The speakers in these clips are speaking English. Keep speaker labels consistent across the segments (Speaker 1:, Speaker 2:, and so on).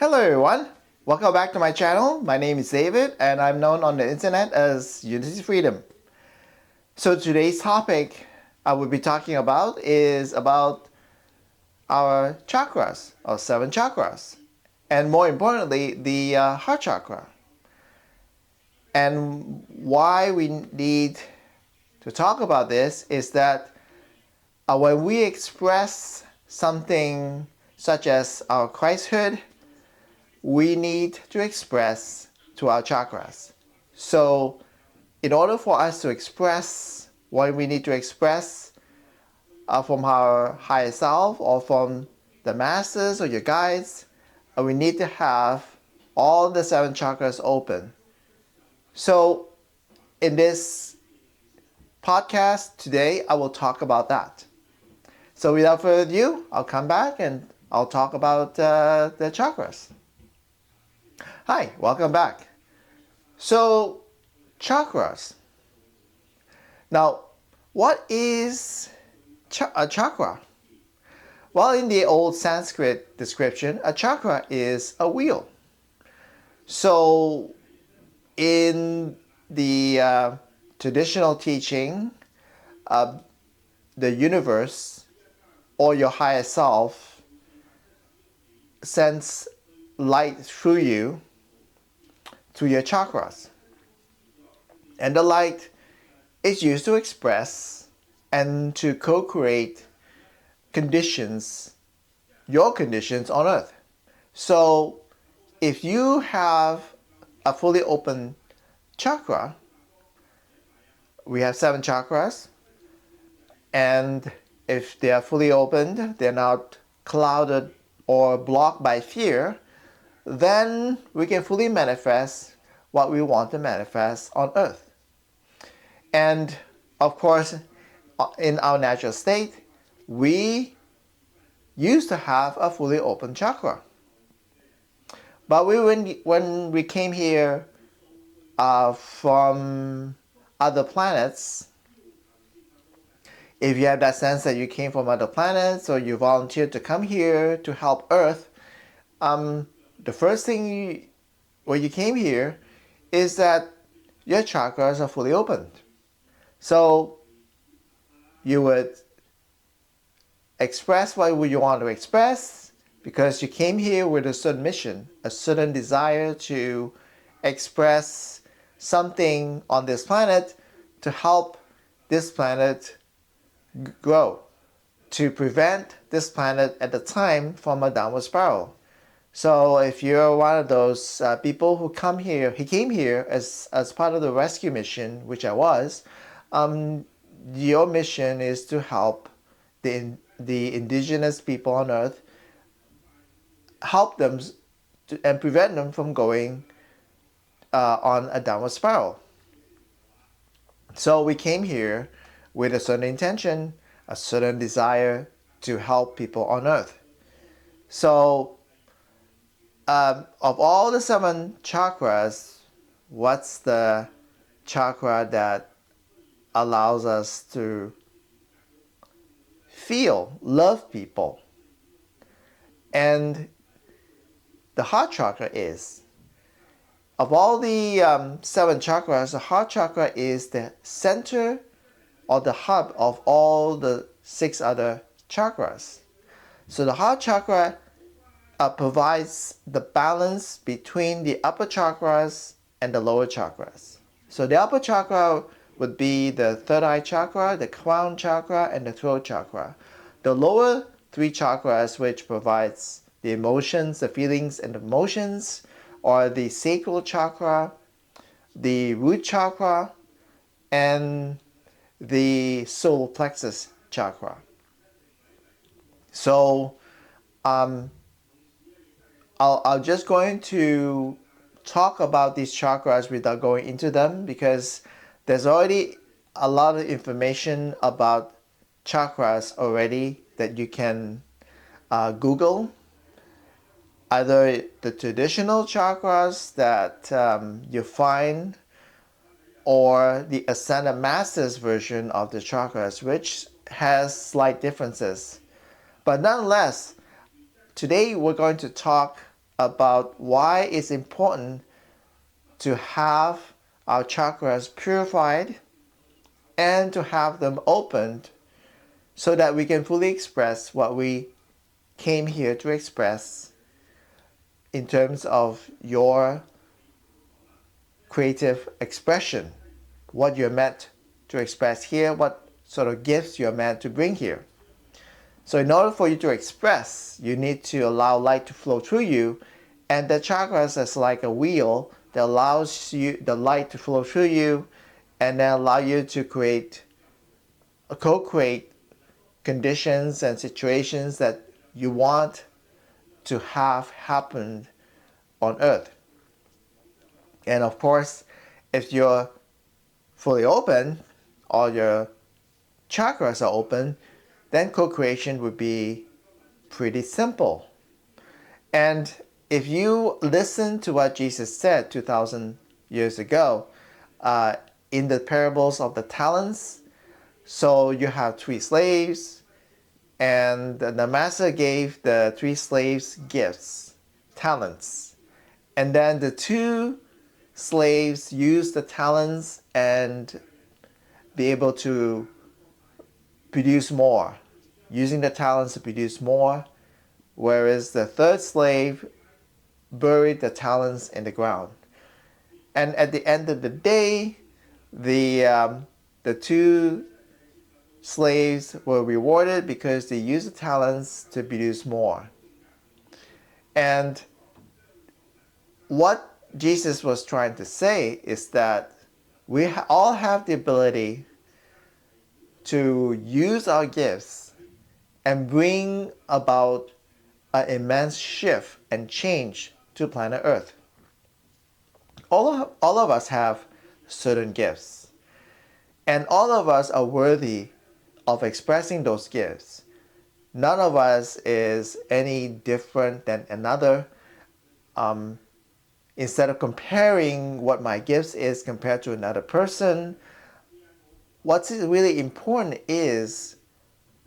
Speaker 1: Hello everyone, welcome back to my channel. My name is David and I'm known on the internet as Unity Freedom. So today's topic I will be talking about is about our chakras, our 7 chakras, and more importantly the heart chakra. And why we need to talk about this is that when we express something such as our Christhood, we need to express to our chakras. So in order for us to express what we need to express from our higher self or from the masters or your guides, we need to have all the 7 chakras open. So in this podcast today, I will talk about that. So without further ado, I'll come back and I'll talk about the chakras. Hi, welcome back. So, chakras. Now, what is a chakra? Well, in the old Sanskrit description, a chakra is a wheel. So, in the traditional teaching, the universe or your higher self sends light through you to your chakras. And the light is used to express and to co-create conditions, your conditions on earth. So if you have a fully open chakra, we have 7 chakras, and if they are fully opened, they're not clouded or blocked by fear, then we can fully manifest what we want to manifest on earth. And of course, in our natural state, we used to have a fully open chakra. But when we came here from other planets, if you have that sense that you came from other planets or you volunteered to come here to help Earth, the first thing when you came here is that your chakras are fully opened. So you would express what you want to express because you came here with a certain mission, a certain desire to express something on this planet to help this planet grow, to prevent this planet at the time from a downward spiral. So if you're one of those people who came here as part of the rescue mission, which I was, your mission is to help the indigenous people on earth, help them and prevent them from going on a downward spiral. So we came here with a certain intention, a certain desire to help people on earth. So of all the 7 chakras, what's the chakra that allows us to feel, love people? And the heart chakra is. Of all the 7 chakras, the heart chakra is the center or the hub of all the 6 other chakras. So the heart chakra provides the balance between the upper chakras and the lower chakras. So the upper chakra would be the third eye chakra, the crown chakra, and the throat chakra. The lower 3 chakras, which provides the emotions, the feelings, and the emotions, are the sacral chakra, the root chakra, and the solar plexus chakra. So I'm just going to talk about these chakras without going into them because there's already a lot of information about chakras already that you can Google. Either the traditional chakras that you find or the Ascended Masters version of the chakras, which has slight differences. But nonetheless, today we're going to talk about why it's important to have our chakras purified and to have them opened so that we can fully express what we came here to express in terms of your creative expression, what you're meant to express here, what sort of gifts you're meant to bring here. So in order for you to express, you need to allow light to flow through you, and the chakras is like a wheel that allows you the light to flow through you and then allow you to co-create conditions and situations that you want to have happen on earth. And of course, if you're fully open, all your chakras are open, then co-creation would be pretty simple. And if you listen to what Jesus said 2,000 years ago in the parables of the talents, so you have 3 slaves, and the master gave the 3 slaves gifts, talents. And then the 2 slaves used the talents and be able to produce more, using the talents to produce more, whereas the 3rd slave buried the talents in the ground. And at the end of the day, the 2 slaves were rewarded because they used the talents to produce more. And what Jesus was trying to say is that we all have the ability to use our gifts and bring about an immense shift and change to planet Earth. All of us have certain gifts, and all of us are worthy of expressing those gifts. None of us is any different than another. Instead of comparing what my gifts is compared to another person, what's really important is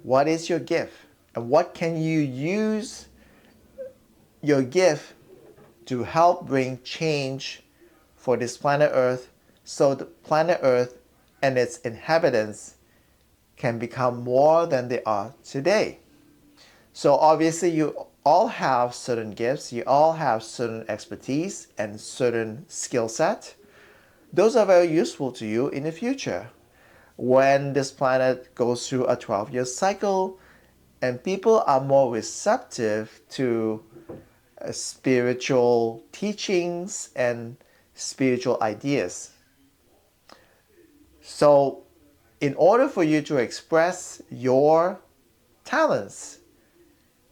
Speaker 1: what is your gift and what can you use your gift to help bring change for this planet Earth, so the planet Earth and its inhabitants can become more than they are today. So obviously you all have certain gifts, you all have certain expertise and certain skill set. Those are very useful to you in the future when this planet goes through a 12-year cycle and people are more receptive to spiritual teachings and spiritual ideas. So in order for you to express your talents,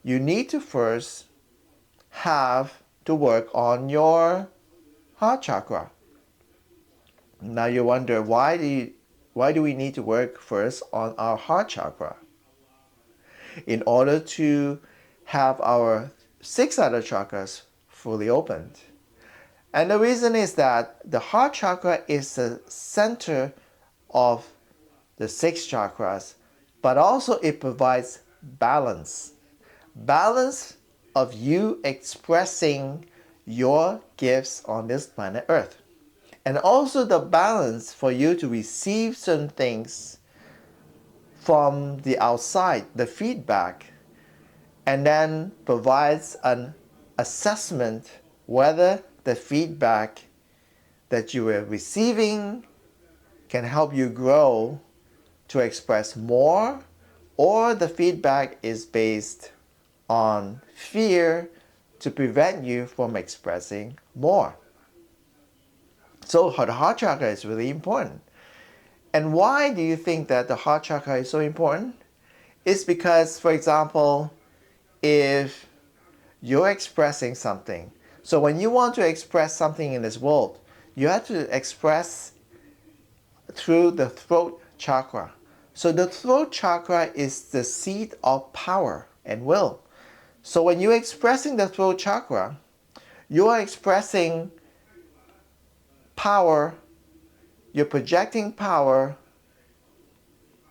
Speaker 1: you need to first have to work on your heart chakra. Now you wonder, why do we need to work first on our heart chakra? In order to have our 6 other chakras fully opened. And the reason is that the heart chakra is the center of the 6 chakras, but also it provides balance. Balance of you expressing your gifts on this planet Earth. And also the balance for you to receive certain things from the outside, the feedback, and then provides an assessment whether the feedback that you are receiving can help you grow to express more, or the feedback is based on fear to prevent you from expressing more. So the heart chakra is really important. And why do you think that the heart chakra is so important? It's because, for example, if you're expressing something, so when you want to express something in this world, you have to express through the throat chakra. So the throat chakra is the seat of power and will. So when you're expressing the throat chakra, you are expressing power, you're projecting power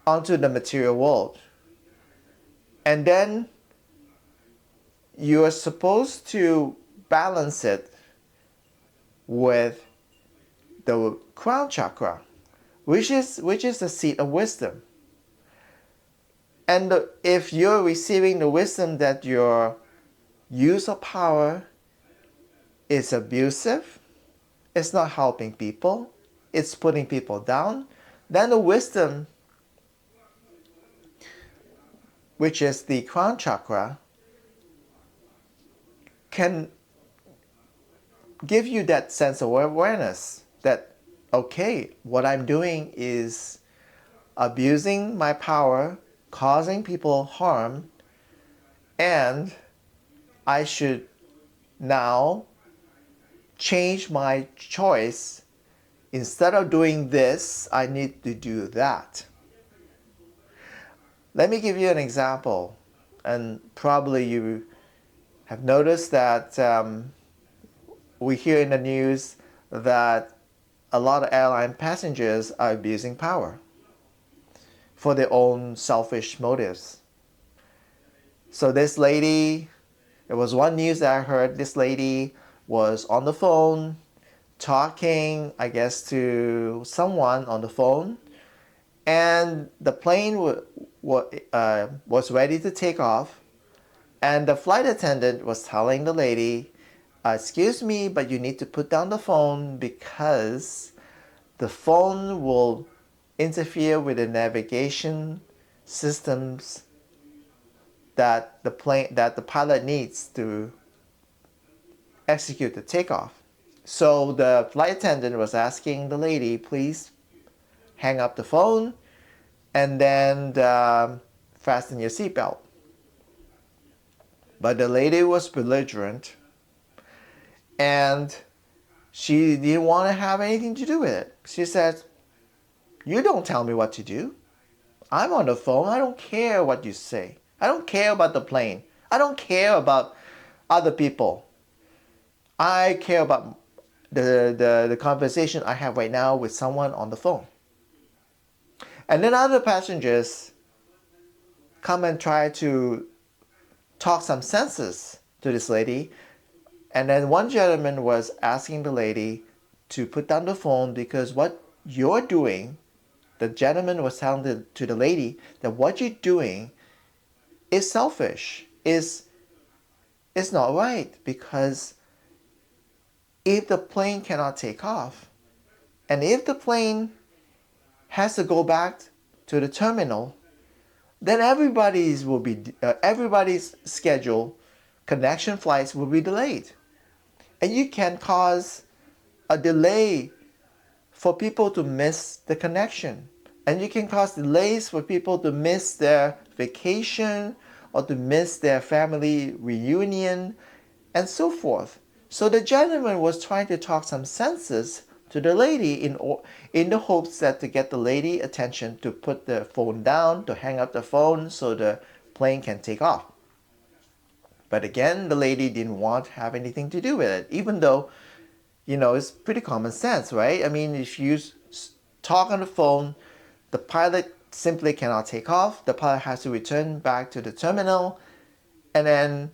Speaker 1: onto the material world. And then you are supposed to balance it with the crown chakra, which is the seat of wisdom. And if you're receiving the wisdom that your use of power is abusive, it's not helping people, it's putting people down, then the wisdom, which is the crown chakra, can give you that sense of awareness that, okay, what I'm doing is abusing my power, causing people harm, and I should now change my choice. Instead of doing this, I need to do that. Let me give you an example, and probably you have noticed that we hear in the news that a lot of airline passengers are abusing power for their own selfish motives. So this lady, there was one news that I heard, this lady was on the phone talking, I guess, to someone on the phone, and the plane was ready to take off, and the flight attendant was telling the lady, excuse me, but you need to put down the phone because the phone will interfere with the navigation systems that the pilot needs to execute the takeoff. So the flight attendant was asking the lady, please hang up the phone and then fasten your seatbelt. But the lady was belligerent and she didn't want to have anything to do with it. She said, you don't tell me what to do. I'm on the phone. I don't care what you say. I don't care about the plane. I don't care about other people. I care about the conversation I have right now with someone on the phone. And then other passengers come and try to talk some senses to this lady. And then one gentleman was asking the lady to put down the phone because what you're doing, the gentleman was telling to the lady that what you're doing is selfish, is not right, because if the plane cannot take off, and if the plane has to go back to the terminal, then everybody's schedule connection flights will be delayed. And you can cause a delay for people to miss the connection. And you can cause delays for people to miss their vacation or to miss their family reunion and so forth. So the gentleman was trying to talk some senses to the lady in the hopes that to get the lady attention to put the phone down, to hang up the phone so the plane can take off. But again, the lady didn't want to have anything to do with it, even though, it's pretty common sense, right? I mean, if you talk on the phone, the pilot simply cannot take off. The pilot has to return back to the terminal, and then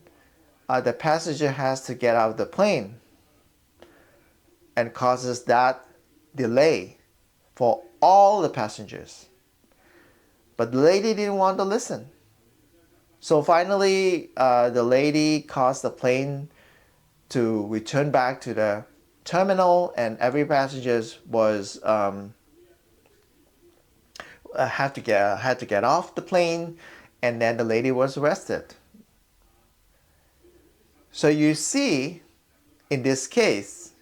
Speaker 1: the passenger has to get out of the plane, and causes that delay for all the passengers. But the lady didn't want to listen. So finally, the lady caused the plane to return back to the terminal, and every passenger was had to get off the plane, and then the lady was arrested. So you see, in this case,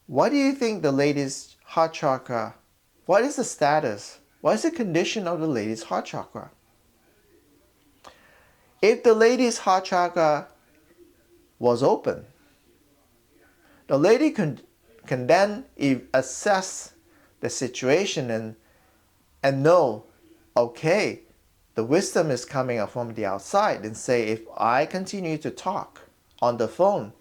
Speaker 1: what do you think the lady's heart chakra? What is the status? What is the condition of the lady's heart chakra? If the lady's heart chakra was open, the lady can then assess the situation and know, okay, the wisdom is coming up from the outside, and say, if I continue to talk on the phone,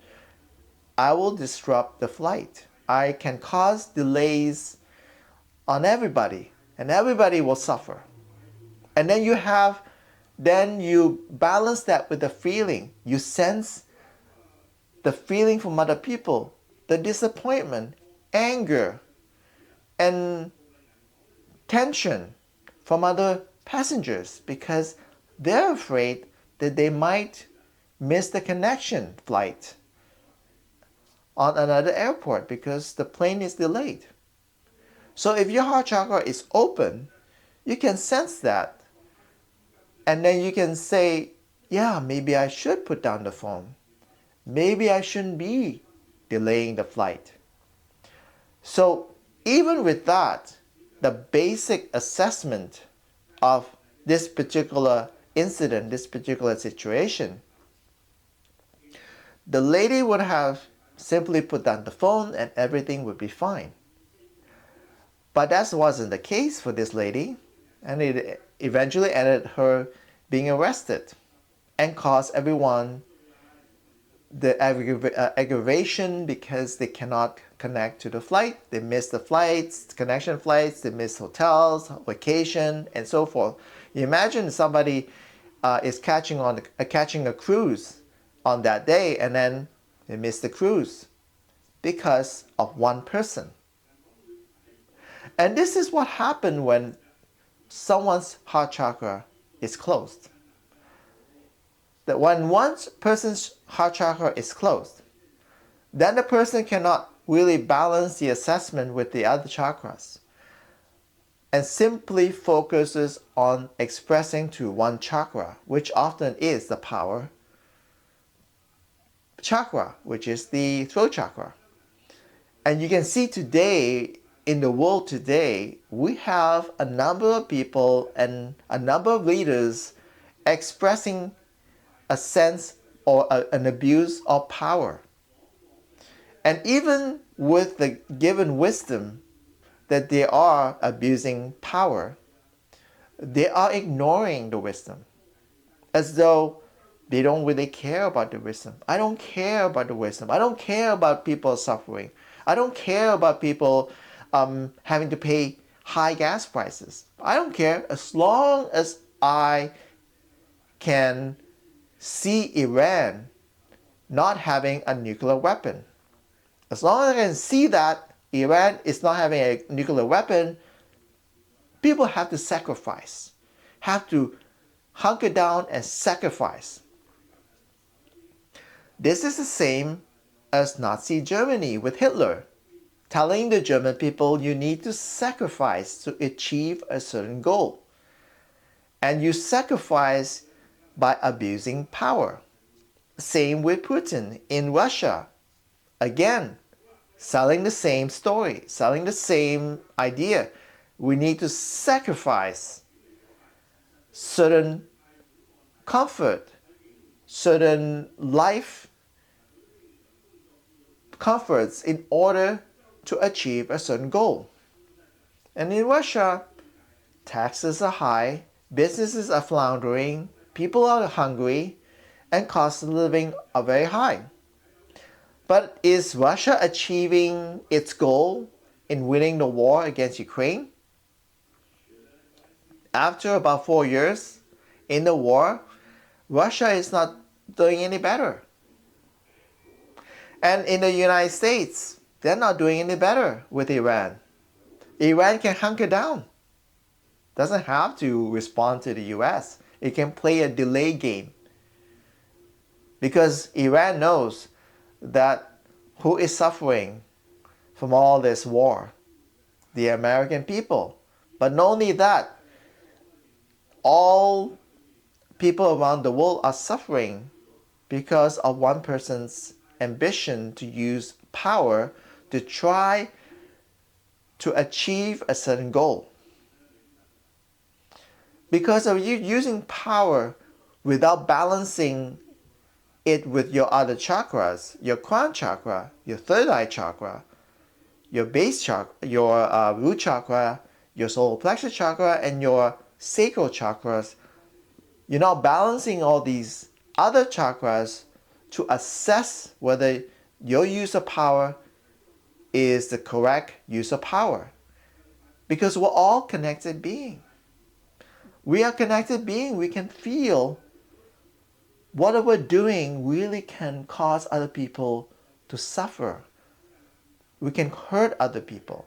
Speaker 1: I will disrupt the flight. I can cause delays on everybody, and everybody will suffer. And then you balance that with the feeling. You sense the feeling from other people, the disappointment, anger, and tension from other passengers because they're afraid that they might miss the connection flight on another airport because the plane is delayed. So if your heart chakra is open, you can sense that. And then you can say, yeah, maybe I should put down the phone. Maybe I shouldn't be delaying the flight. So even with that, the basic assessment of this particular incident, this particular situation, the lady would have simply put down the phone and everything would be fine. But that wasn't the case for this lady, and it eventually ended her being arrested and caused everyone the aggravation because they cannot connect to the flight. They miss the flights, connection flights, they miss hotels, vacation, and so forth. You imagine somebody is catching a cruise on that day and then they miss the cruise because of one person. And this is what happened when someone's heart chakra is closed. That when one person's heart chakra is closed, then the person cannot really balance the assessment with the other chakras and simply focuses on expressing to one chakra, which often is the power chakra, which is the throat chakra. And you can see today, in the world today, we have a number of people and a number of leaders expressing a sense or an abuse of power. And even with the given wisdom that they are abusing power, they are ignoring the wisdom as though they don't really care about the wisdom. I don't care about the wisdom. I don't care about people suffering. I don't care about people having to pay high gas prices. I don't care as long as I can see Iran not having a nuclear weapon. As long as I can see that Iran is not having a nuclear weapon, people have to sacrifice, have to hunker down and sacrifice. This is the same as Nazi Germany with Hitler, telling the German people you need to sacrifice to achieve a certain goal. And you sacrifice by abusing power. Same with Putin in Russia. Again, selling the same story, selling the same idea. We need to sacrifice certain comfort, certain life comforts in order to achieve a certain goal. And in Russia, taxes are high, businesses are floundering, people are hungry, and costs of living are very high. But is Russia achieving its goal in winning the war against Ukraine? After about 4 years in the war, Russia is not doing any better. And in the United States, they're not doing any better with Iran. Iran can hunker down. Doesn't have to respond to the US. It can play a delay game. Because Iran knows that who is suffering from all this war? The American people. But not only that, all people around the world are suffering because of one person's ambition to use power to try to achieve a certain goal. Because of you using power without balancing it with your other chakras, your crown chakra, your third eye chakra, your base chakra, your root chakra, your solar plexus chakra, and your sacral chakras, you're not balancing all these other chakras to assess whether your use of power is the correct use of power. Because we're all connected beings. We are connected beings. We can feel what we're doing really can cause other people to suffer. We can hurt other people.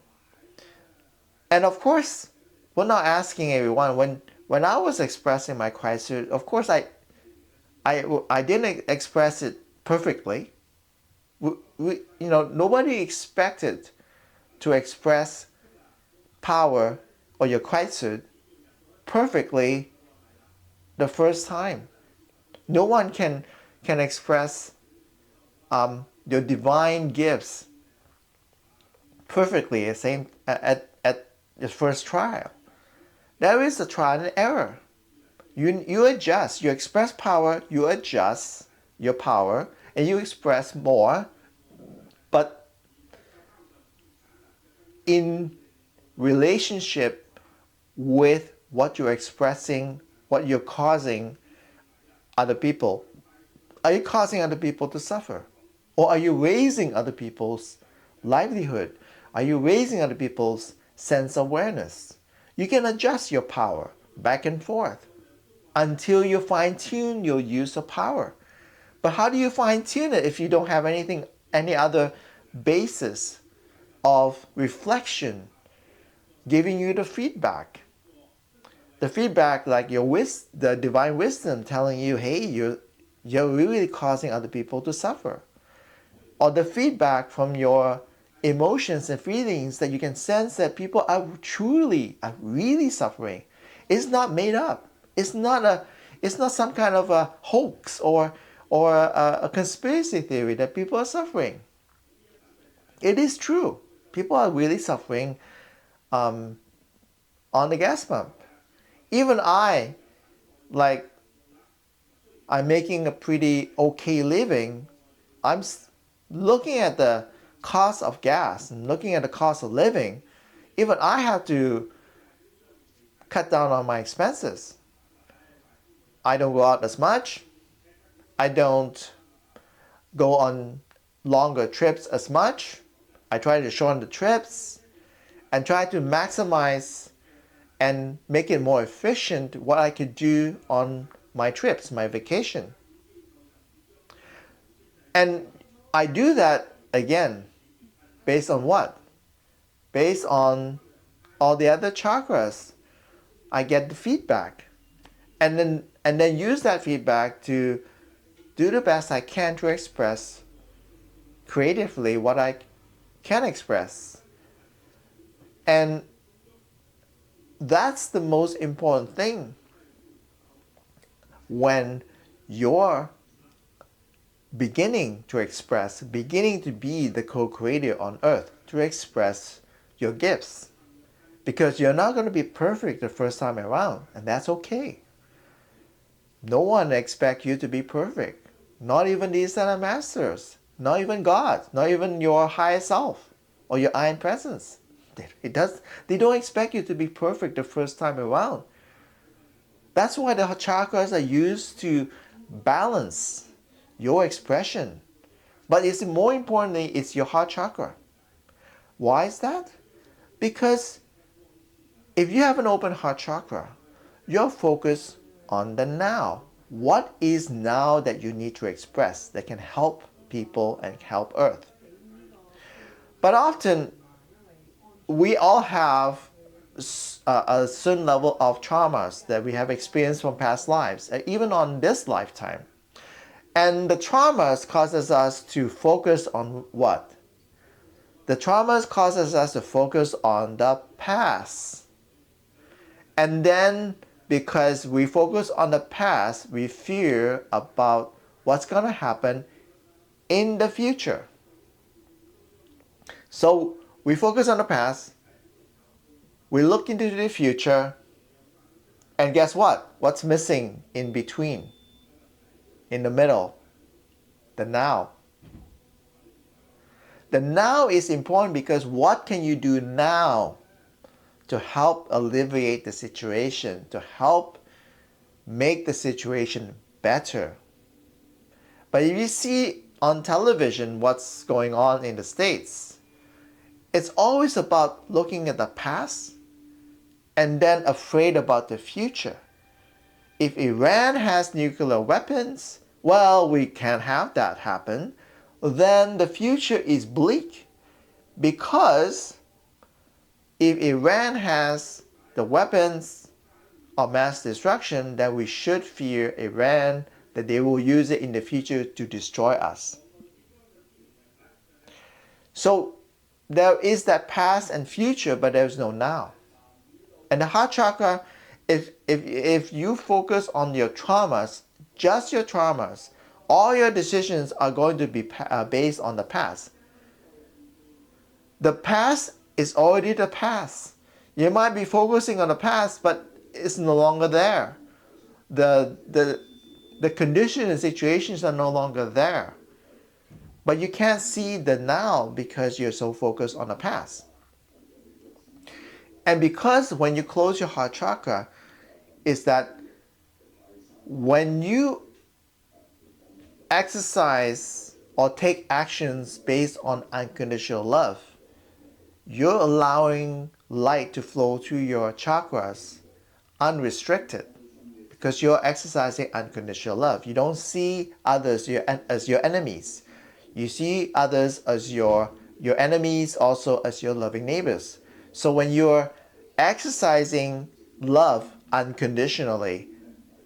Speaker 1: And of course, we're not asking everyone. When I was expressing my Christhood, of course I didn't express it perfectly. Nobody expected to express power or your Christhood perfectly the first time. No one can express your divine gifts perfectly at the first trial. There is a trial and error. You adjust. You express power. You adjust your power, and you express more. But in relationship with what you're expressing, what you're causing other people, are you causing other people to suffer? Or are you raising other people's livelihood? Are you raising other people's sense of awareness? You can adjust your power back and forth until you fine-tune your use of power. But how do you fine-tune it if you don't have any other basis of reflection giving you the feedback? The feedback, like the divine wisdom telling you, hey, you're really causing other people to suffer. Or the feedback from your emotions and feelings that you can sense that people are really suffering. It's not made up. It's not some kind of a hoax or a conspiracy theory that people are suffering. It is true. People are really suffering on the gas pump. Even I'm making a pretty okay living. I'm looking at the cost of gas and looking at the cost of living. Even I have to cut down on my expenses. I don't go out as much. I don't go on longer trips as much. I try to shorten the trips and try to maximize and make it more efficient what I could do on my trips, my vacation. And I do that again based on what? Based on all the other chakras. I get the feedback and then use that feedback to do the best I can to express creatively what I can express. And that's the most important thing when you're beginning to be the co-creator on earth, to express your gifts. Because you're not going to be perfect the first time around, and that's okay. No one expects you to be perfect. Not even the Ascended Masters, not even God, not even your higher self or your iron presence. They don't expect you to be perfect the first time around. That's why the chakras are used to balance your expression. But it's more importantly, it's your heart chakra. Why is that? Because if you have an open heart chakra, you're focused on the now. What is now that you need to express that can help people and help Earth? But often, we all have a certain level of traumas that we have experienced from past lives, even on this lifetime. And the traumas causes us to focus on what? The traumas causes us to focus on the past. And then because we focus on the past, we fear about what's going to happen in the future. So we focus on the past, we look into the future, and guess what? What's missing in between? In the middle? The now. The now is important because what can you do now to help alleviate the situation, to help make the situation better? But if you see on television what's going on in the States, it's always about looking at the past and then afraid about the future. If Iran has nuclear weapons, well, we can't have that happen, then the future is bleak. Because if Iran has the weapons of mass destruction, then we should fear Iran, that they will use it in the future to destroy us. So there is that past and future, but there's no now. And the heart chakra, if you focus on your traumas, just your traumas, all your decisions are going to be based on the past. The past is already the past. You might be focusing on the past, but it's no longer there. The condition and situations are no longer there. But you can't see the now because you're so focused on the past. And because when you close your heart chakra, is that when you exercise or take actions based on unconditional love, you're allowing light to flow through your chakras unrestricted, because you're exercising unconditional love. You don't see others as your enemies. You see others as your enemies, also as your loving neighbors. So when you're exercising love unconditionally,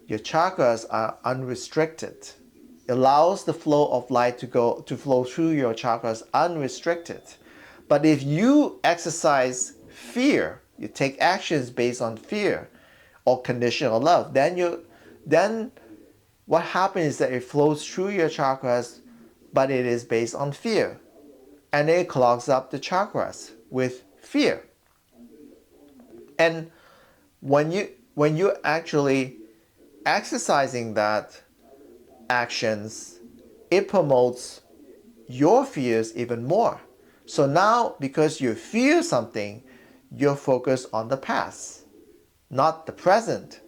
Speaker 1: your chakras are unrestricted. It allows the flow of light to flow through your chakras unrestricted. But if you exercise fear, you take actions based on fear or conditional love, then what happens is that it flows through your chakras, but it is based on fear. And it clogs up the chakras with fear. And when you actually exercising that actions, it promotes your fears even more. So now, because you fear something, you're focused on the past, not the present.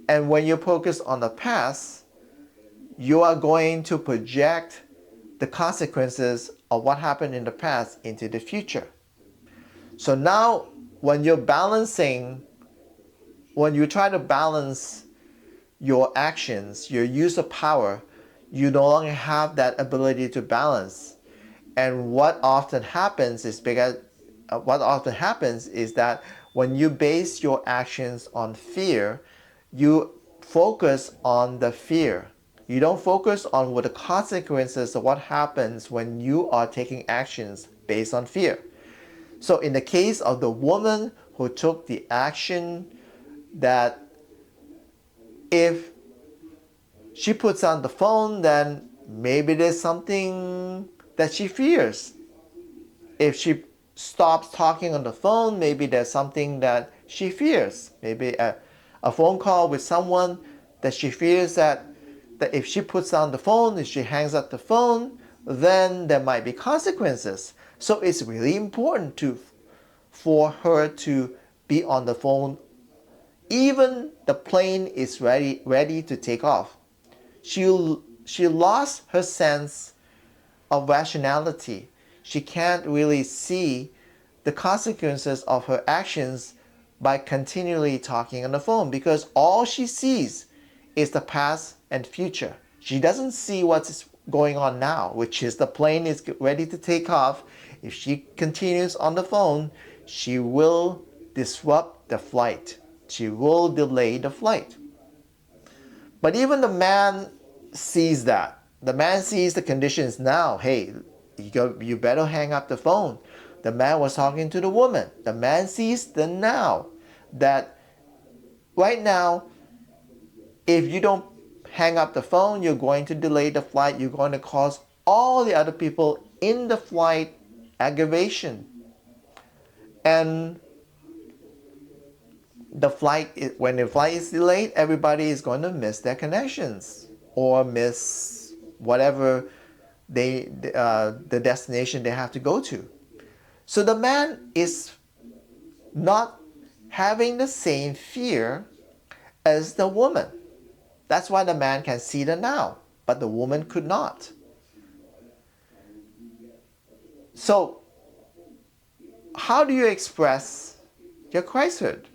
Speaker 1: And when you focus on the past, you are going to project the consequences of what happened in the past into the future. So now, when you try to balance your actions, your use of power, you no longer have that ability to balance. And what often happens is that when you base your actions on fear, you focus on the fear. You don't focus on what the consequences of what happens when you are taking actions based on fear. So in the case of the woman who took the action that if she puts on the phone, then maybe there's something that she fears. If she stops talking on the phone, maybe there's something that she fears. Maybe a phone call with someone that she fears that if she puts down the phone, if she hangs up the phone, then there might be consequences. So it's really important for her to be on the phone even the plane is ready to take off. She lost her sense of rationality. She can't really see the consequences of her actions by continually talking on the phone, because all she sees is the past and future. She doesn't see what's going on now, which is the plane is ready to take off. If she continues on the phone, she will disrupt the flight. She will delay the flight. But even the man sees that. The man sees the conditions now. Hey, you better hang up the phone. The man was talking to the woman. The man sees the now. That right now, if you don't hang up the phone, you're going to delay the flight. You're going to cause all the other people in the flight aggravation. And when the flight is delayed, everybody is going to miss their connections or miss whatever the destination they have to go to. So the man is not having the same fear as the woman. That's why the man can see the now, but the woman could not. So how do you express your Christhood?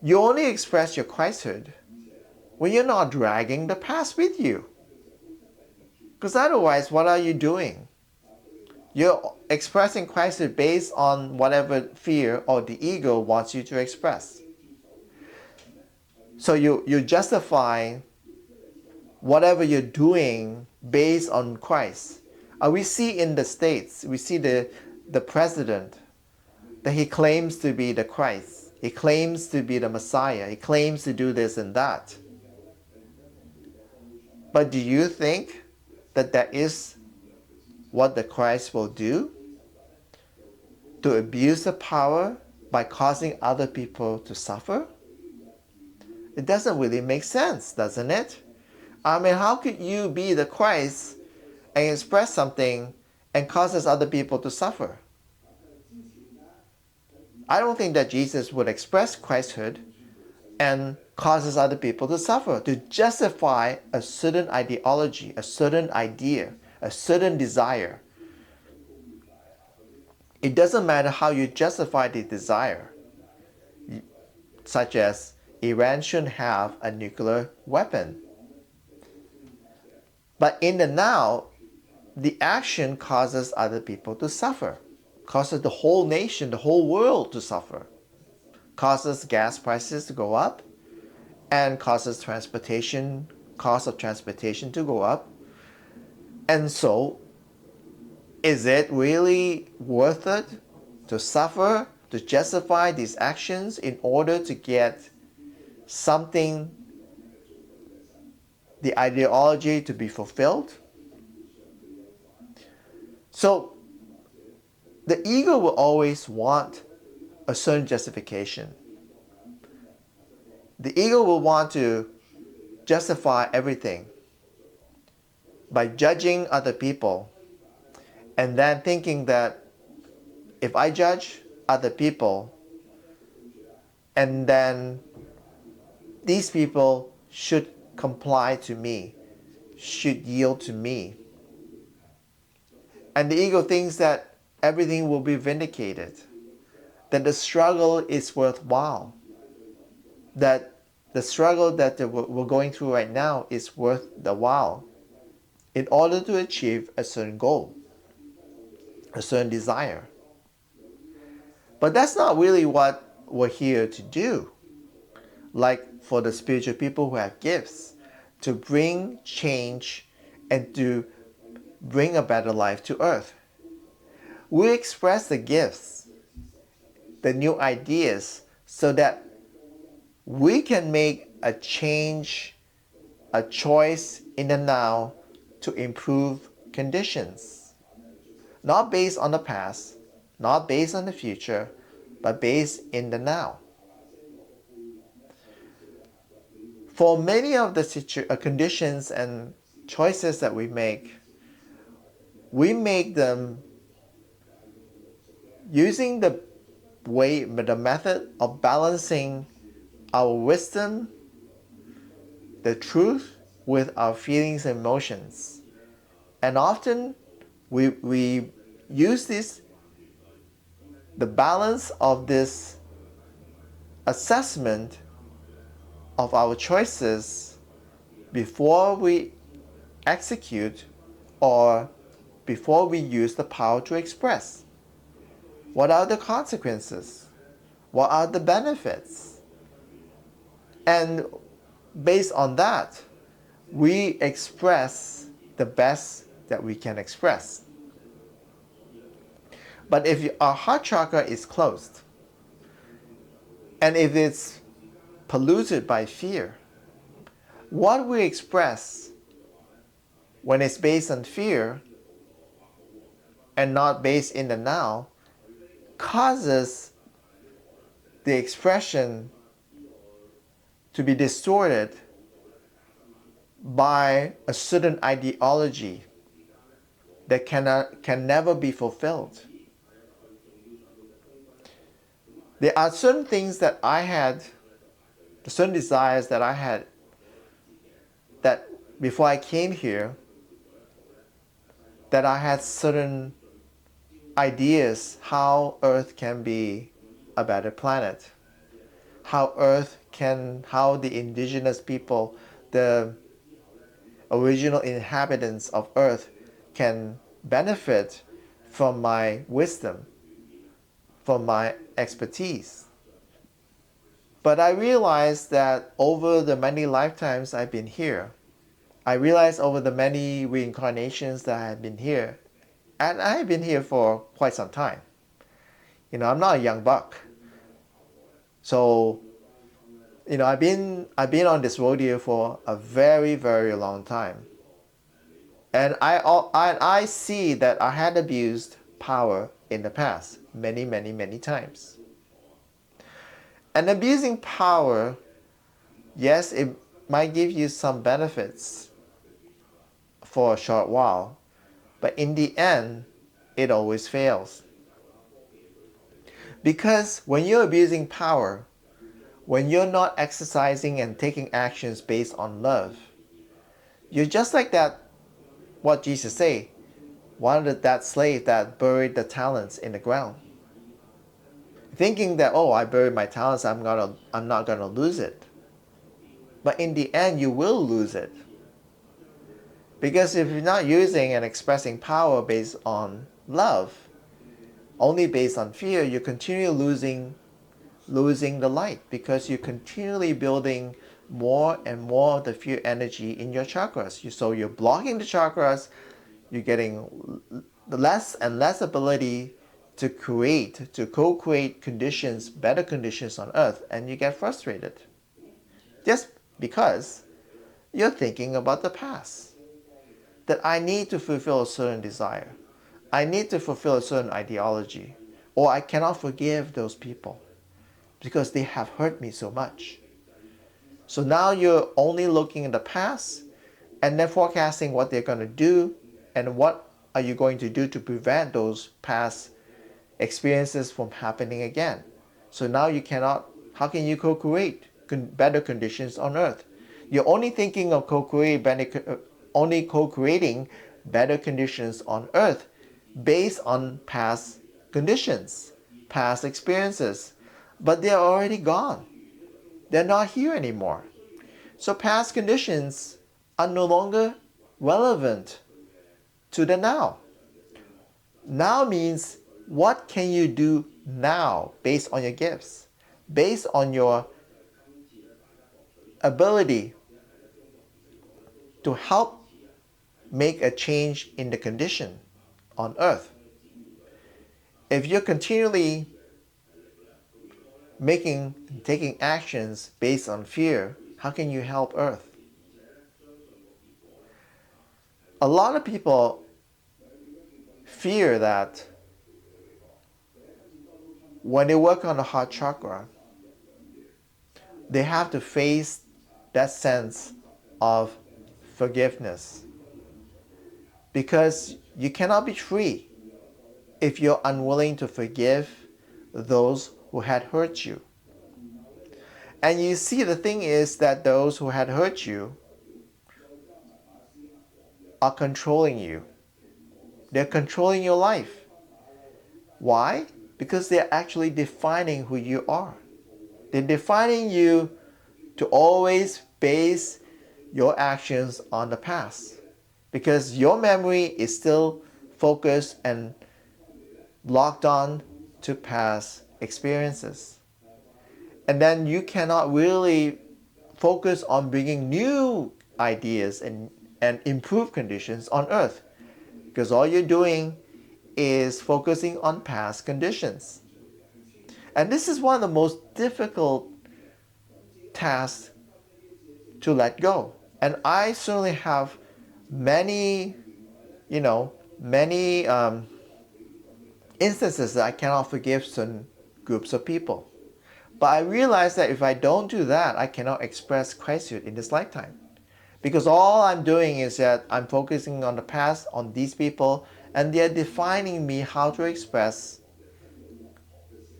Speaker 1: You only express your Christhood when you're not dragging the past with you. Because otherwise, what are you doing? You're expressing Christ based on whatever fear or the ego wants you to express. So you justify whatever you're doing based on Christ. We see in the States, we see the president, that he claims to be the Christ. He claims to be the Messiah. He claims to do this and that. But do you think that that is what the Christ will do? To abuse the power by causing other people to suffer? It doesn't really make sense, doesn't it? I mean, how could you be the Christ and express something and causes other people to suffer? I don't think that Jesus would express Christhood and causes other people to suffer, to justify a certain ideology, a certain idea, a certain desire. It doesn't matter how you justify the desire, such as Iran shouldn't have a nuclear weapon. But in the now, the action causes other people to suffer, causes the whole nation, the whole world to suffer, causes gas prices to go up, and causes cost of transportation to go up. And so, is it really worth it to suffer, to justify these actions in order to get something, the ideology to be fulfilled? So, the ego will always want a certain justification. The ego will want to justify everything by judging other people and then thinking that if I judge other people, and then these people should comply to me, should yield to me. And the ego thinks that everything will be vindicated, that the struggle is worthwhile, that the struggle that we're going through right now is worth the while in order to achieve a certain goal, a certain desire. But that's not really what we're here to do. Like for the spiritual people who have gifts, to bring change and to bring a better life to earth. We express the gifts, the new ideas, so that we can make a change, a choice in the now to improve conditions. Not based on the past, not based on the future, but based in the now. For many of the conditions and choices that we make them using the method of balancing our wisdom, the truth, with our feelings and emotions. And often we use the balance of this assessment of our choices before we execute or before we use the power to express. What are the consequences? What are the benefits? And based on that, we express the best that we can express. But if our heart chakra is closed, and if it's polluted by fear, what we express when it's based on fear and not based in the now causes the expression to be distorted by a certain ideology that can never be fulfilled. There are certain things that I had, certain desires that I had, that before I came here, that I had certain ideas how Earth can be a better planet, how the indigenous people the original inhabitants of earth can benefit from my wisdom, from my expertise. But I realized that over the many lifetimes I've been here, I realized over the many reincarnations that I have been here, and I have been here for quite some time. I'm not a young buck. So, I've been on this rodeo for a very, very long time. And I see that I had abused power in the past many, many, many times. And abusing power, yes, it might give you some benefits for a short while, but in the end, it always fails. Because when you're abusing power, when you're not exercising and taking actions based on love, you're just like what Jesus said, that slave that buried the talents in the ground, thinking that, oh, I buried my talents, I'm not gonna lose it. But in the end, you will lose it. Because if you're not using and expressing power based on love, only based on fear, you continue losing the light, because you're continually building more and more of the fear energy in your chakras. So you're blocking the chakras, you're getting less and less ability to co-create conditions, better conditions on earth, and you get frustrated. Just because you're thinking about the past. That I need to fulfill a certain desire. I need to fulfill a certain ideology. Or I cannot forgive those people because they have hurt me so much. So now you're only looking at the past and then forecasting what they're going to do and what are you going to do to prevent those past experiences from happening again. So now how can you co-create better conditions on earth? You're only thinking of only co-creating better conditions on earth based on past conditions, past experiences. But they're already gone. They're not here anymore. So past conditions are no longer relevant to the now. Now means, what can you do now based on your gifts, based on your ability to help make a change in the condition on earth? If you're continually taking actions based on fear, how can you help earth? A lot of people fear that when they work on the heart chakra, they have to face that sense of forgiveness. Because you cannot be free if you're unwilling to forgive those who had hurt you. And you see, the thing is that those who had hurt you are controlling you. They're controlling your life. Why? Because they're actually defining who you are. They're defining you to always base your actions on the past. Because your memory is still focused and locked on to past experiences. And then you cannot really focus on bringing new ideas and improve conditions on earth. Because all you're doing is focusing on past conditions. And this is one of the most difficult tasks to let go. And I certainly have many instances that I cannot forgive certain groups of people. But I realize that if I don't do that, I cannot express Christhood in this lifetime. Because all I'm doing is that I'm focusing on the past, on these people, and they're defining me how to express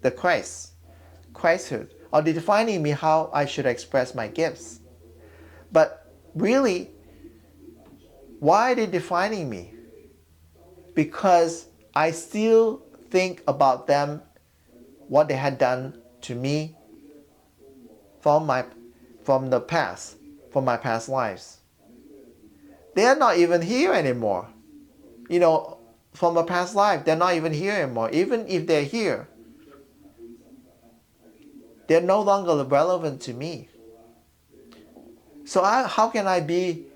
Speaker 1: the Christhood. Or they're defining me how I should express my gifts. But really, why are they defining me? Because I still think about them, what they had done to me from the past. from my past lives. They are not even here anymore. You know, from a past life, they're not even here anymore. Even if they're here, they're no longer relevant to me. So how can I be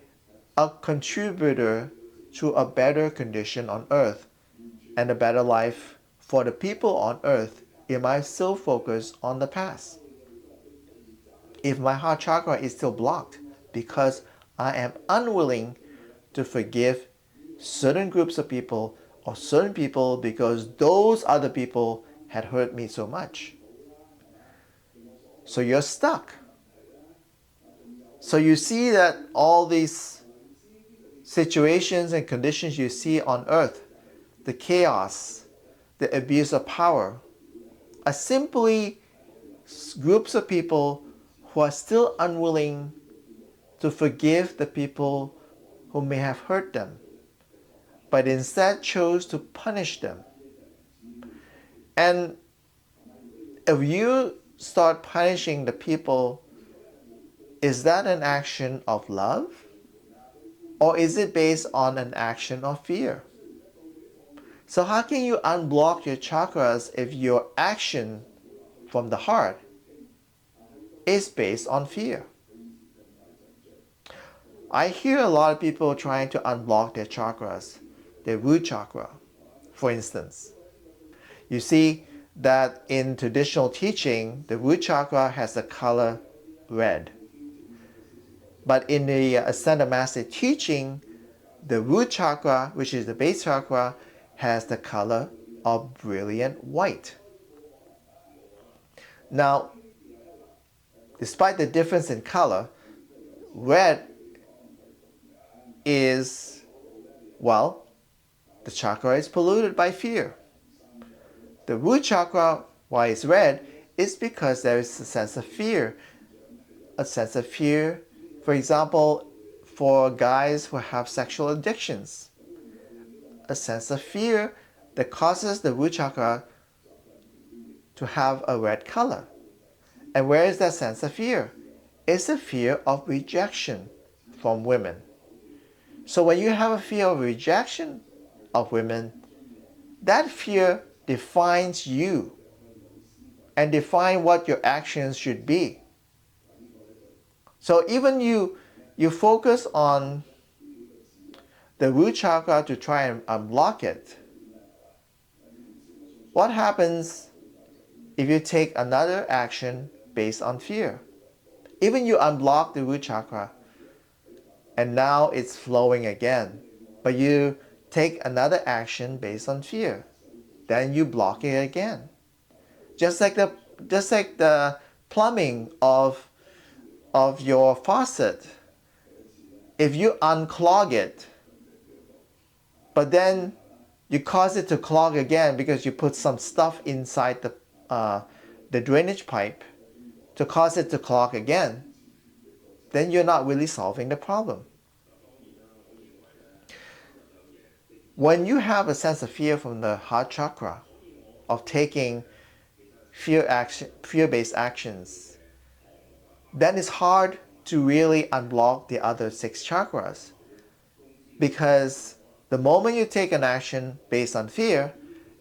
Speaker 1: a contributor to a better condition on earth and a better life for the people on earth if I still focus on the past? If my heart chakra is still blocked because I am unwilling to forgive certain groups of people or certain people because those other people had hurt me so much. So you're stuck. So you see that all these situations and conditions you see on earth, the chaos, the abuse of power, are simply groups of people who are still unwilling to forgive the people who may have hurt them, but instead chose to punish them. And if you start punishing the people, is that an action of love? Or is it based on an action of fear? So how can you unblock your chakras if your action from the heart is based on fear? I hear a lot of people trying to unblock their chakras, their root chakra, for instance. You see that in traditional teaching, the root chakra has the color red. But in the Ascended Master teaching, the root chakra, which is the base chakra, has the color of brilliant white. Now, despite the difference in color, red is, well, the chakra is polluted by fear. The root chakra, why it's red, is because there is a sense of fear. A sense of fear, for example, for guys who have sexual addictions. A sense of fear that causes the root chakra to have a red color. And where is that sense of fear? It's a fear of rejection from women. So when you have a fear of rejection of women, that fear defines you and defines what your actions should be. So even you focus on the root chakra to try and unblock it. What happens if you take another action based on fear? Even you unblock the root chakra and now it's flowing again, but you take another action based on fear, then you block it again. Just like the plumbing of your faucet. If you unclog it, but then you cause it to clog again because you put some stuff inside the drainage pipe to cause it to clog again, then you're not really solving the problem. When you have a sense of fear from the heart chakra of taking fear-based actions, then it's hard to really unblock the other 6 chakras. Because the moment you take an action based on fear,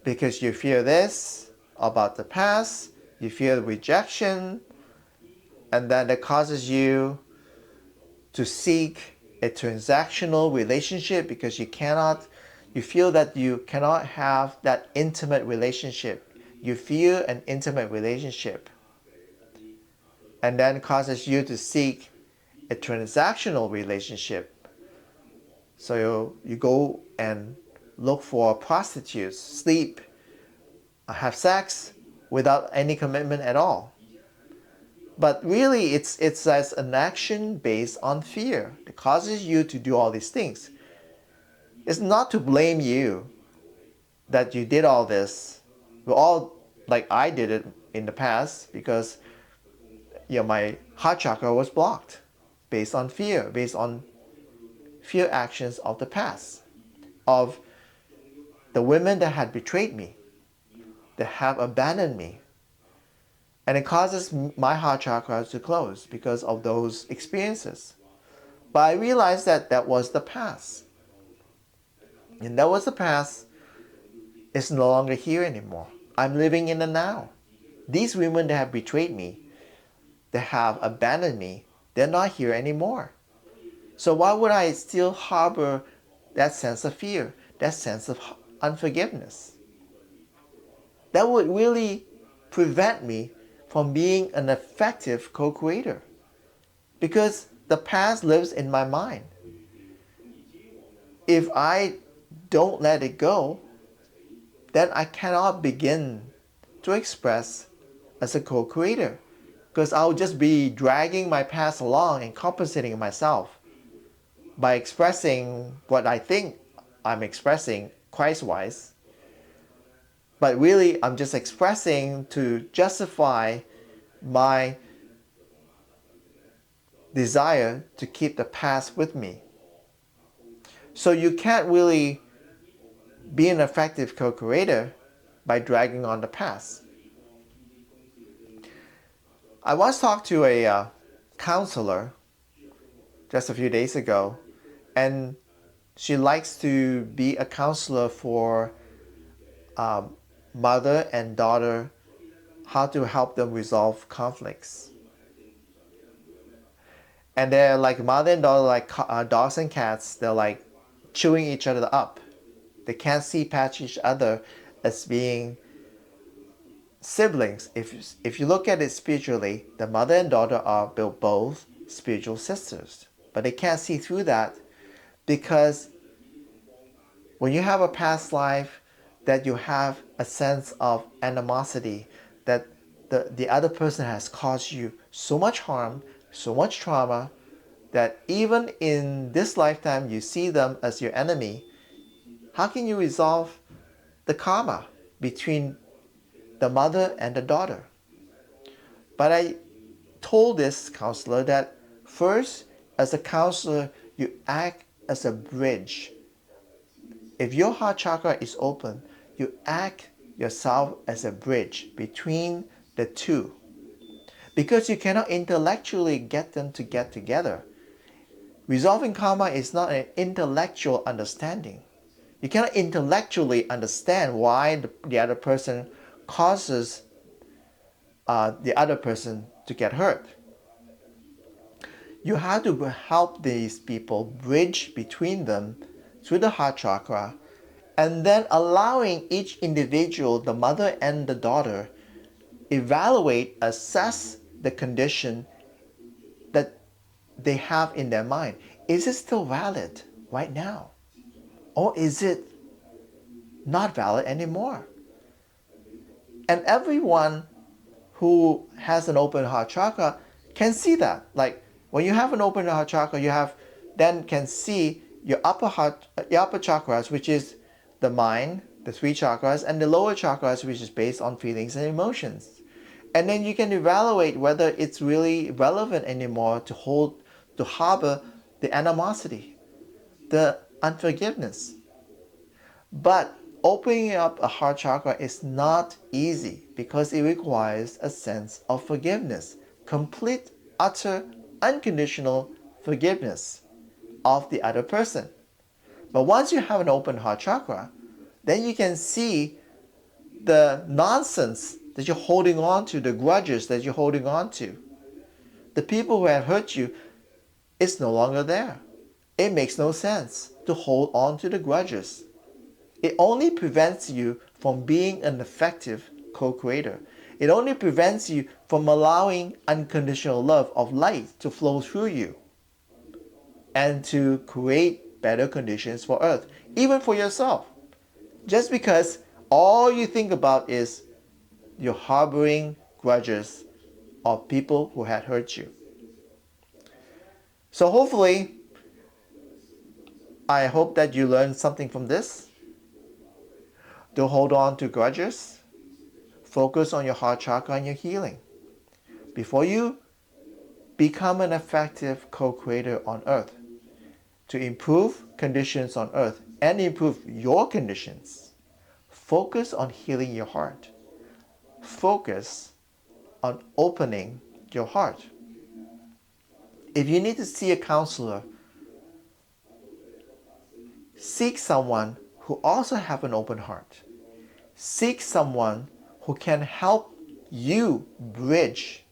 Speaker 1: because you fear this about the past, you fear rejection, and then that causes you to seek a transactional relationship because you feel that you cannot have that intimate relationship. You fear an intimate relationship. And then causes you to seek a transactional relationship. So you go and look for prostitutes, sleep, have sex without any commitment at all. But really, it's as an action based on fear that causes you to do all these things. It's not to blame you that you did all this. We're all, like I did it in the past, because my heart chakra was blocked based on fear actions of the past, of the women that had betrayed me, that have abandoned me. And it causes my heart chakra to close because of those experiences. But I realized that that was the past. And that was the past. It's no longer here anymore. I'm living in the now. These women that have betrayed me, that have abandoned me, they're not here anymore. So why would I still harbor that sense of fear, that sense of unforgiveness? That would really prevent me from being an effective co-creator, because the past lives in my mind. If I don't let it go, then I cannot begin to express as a co-creator, because I'll just be dragging my past along and compensating myself by expressing what I think I'm expressing Christ-wise. But really, I'm just expressing to justify my desire to keep the past with me. So you can't really be an effective co-creator by dragging on the past. I once talked to a counselor just a few days ago, and she likes to be a counselor for mother and daughter, how to help them resolve conflicts. And they're like mother and daughter, like dogs and cats. They're like chewing each other up. They can't see past each other as being siblings. If you look at it spiritually, the mother and daughter are both spiritual sisters. But they can't see through that, because when you have a past life, that you have a sense of animosity, that the other person has caused you so much harm, so much trauma, that even in this lifetime you see them as your enemy. How can you resolve the karma between the mother and the daughter? But I told this counselor that first, as a counselor, you act as a bridge. If your heart chakra is open, you act yourself as a bridge between the two, because you cannot intellectually get them to get together. Resolving karma is not an intellectual understanding. You cannot intellectually understand why the other person causes the other person to get hurt. You have to help these people bridge between them through the heart chakra, and then allowing each individual, the mother and the daughter, evaluate, assess the condition that they have in their mind. Is it still valid right now? Or is it not valid anymore? And everyone who has an open heart chakra can see that. Like when you have an open heart chakra, you can see your upper chakras, which is the mind, the three chakras, and the lower chakras, which is based on feelings and emotions. And then you can evaluate whether it's really relevant anymore to harbor the animosity, the unforgiveness. But opening up a heart chakra is not easy, because it requires a sense of forgiveness, complete, utter, unconditional forgiveness of the other person. But once you have an open heart chakra, then you can see the nonsense that you're holding on to, the grudges that you're holding on to. The people who have hurt you, it's no longer there. It makes no sense to hold on to the grudges. It only prevents you from being an effective co-creator. It only prevents you from allowing unconditional love of light to flow through you and to create better conditions for Earth, even for yourself. Just because all you think about is you're harboring grudges of people who had hurt you. So hopefully, I hope that you learned something from this. Don't hold on to grudges. Focus on your heart chakra and your healing. Before you become an effective co-creator on Earth, to improve conditions on Earth and improve your conditions, focus on healing your heart. Focus on opening your heart. If you need to see a counselor seek someone who also have an open heart. Seek someone who can help you bridge.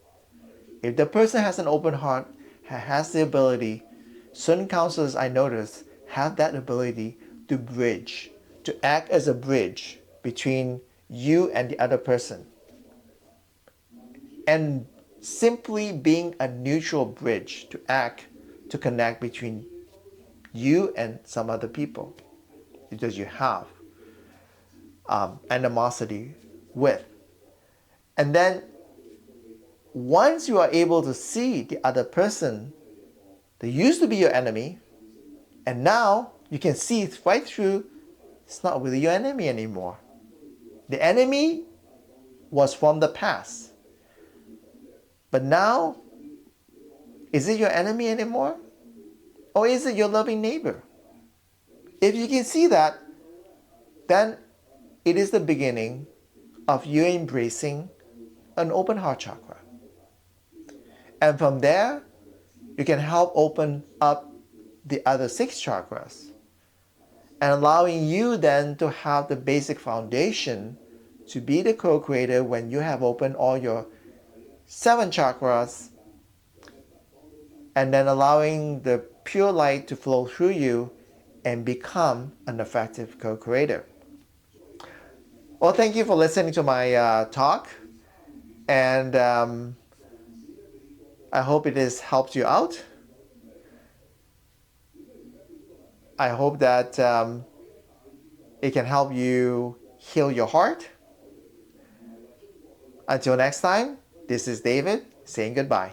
Speaker 1: If the person has an open heart, has the ability, certain counselors I notice have that ability to bridge, to act as a bridge between you and the other person. And simply being a neutral bridge to act, to connect between you and some other people, because you have animosity with. And then once you are able to see the other person that used to be your enemy, and now you can see right through, it's not really your enemy anymore. The enemy was from the past. But now, is it your enemy anymore? Or is it your loving neighbor? If you can see that, then it is the beginning of you embracing an open heart chakra. And from there, you can help open up the other 6 chakras and allowing you then to have the basic foundation to be the co-creator when you have opened all your 7 chakras, and then allowing the pure light to flow through you and become an effective co-creator. Well, thank you for listening to my talk, and I hope it has helped you out. I hope that it can help you heal your heart. Until next time, this is David saying goodbye.